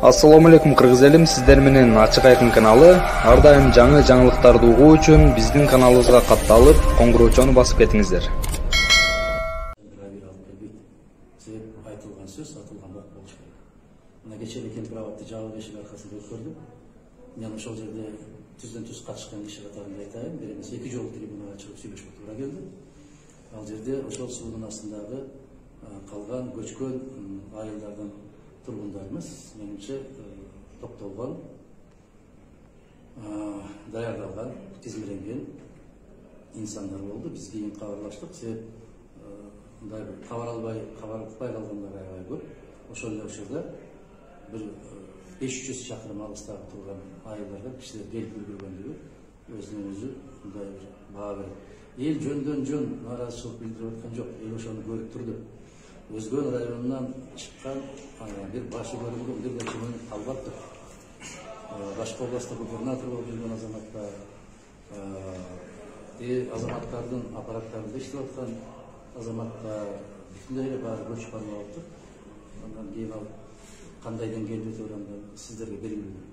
Assalamu alaikum кыргыз элим, сиздер менен Ачык Айкын каналы. Ар дайым жаңы жаңылыктарды угуу үчүн биздин каналыбызга катталып, коңгуроочону басып кетиңиздер. Айтылган сөз атылган бок болуш керек. Мына кечээ Кемпирабадты жабык эшик аркасында өткөрдүк. Мен ошол жерде түздөн түз катышкан киши катарында айтайын, бир эмес 2 жолу трибунага чыгып сүйлөшкө туура келди. Ал жерде ошол суунун астындагы калган көчкөн айылдардын тургундарыбыз менимче топтолгон, даярдалган, тизмеленген инсандар болду. Биз кийин кабарлаштык, себеп мындай бир кабар укпай калгандар аябай көп. Ошол эле учурда бир 500 чакырым алыстагы турган айылдарга кишилер келип үлгүргөндүгү өзүнөн өзү мындай бир баа берет. Эл жөндөн жөн нааразычылык билдирип аткан жок. Эл ошону көрүп турду. Өзгөн районунан чыккан бир башы көрүнгөн бир да чымын албаттыр. Башка областта губернатор болуп жүргөн азаматтар, азаматтардын аппараттарында иштеп аткан азаматтар бүтүндөй эле баары көчүп барып алыптыр. Андан кийин ал кандай деңгээлде турганын сиздерге белгилүү.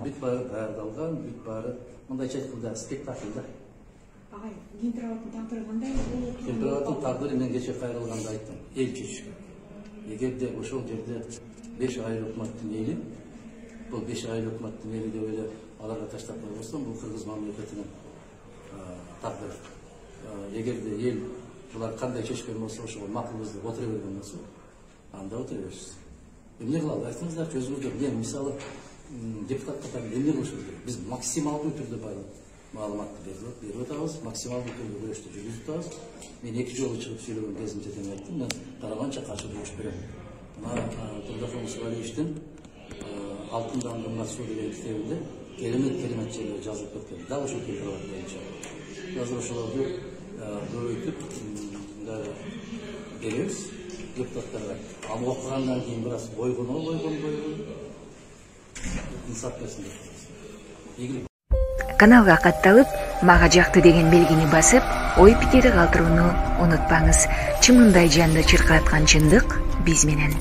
Бүт баары даярдалган, бүт баары мындайча айтканда спектакль да. Агай, Кемпирабадтын тагдыры кандай? Кемпирабадтын тагдыры мен кечээ кайрылганда айттым, эл чечиш керек. Эгерде ошол жерде 5 айыл өкмөттүн эли, бул 5 айыл өкмөттүн эли деп эле аларга таштап койбостон, бул кыргыз мамлекетинин тагдыры. Эгерде эл булар кандай чечкен болсо, ошого макулбуз деп отура берген болсо, анда отура беришиз. Эмне кылалы? Айтыңыздарчы өзүңүздөр. Мен мисалы депутат катары эмне кылышыбыз керек? Биз максималдуу түрдө маалыматты берип атабыз, максималдуу түрдө күрөштү жүргүзүп атабыз. Мен 2 жолу чыгып сүйлөгөн кезимде тең айттым, мен караганча каршы жоош берем. Мына Турдахон Усмалиевичтин Алтын даңгына суу деген китебинде керемет жерлер жазылып кеткен. Дал ошол Кемпирабад боюнча. Азыр ошолорду көбөйтүп беребиз депутаттарга. Аны окугандан кийин бир аз бойгон инсап берсин деп. Каналга катталып, мага жакты деген белгини басып, ой пикири калтырууну унутпаңыз. Чымындай жанды чыркыраткан чындык биз менен.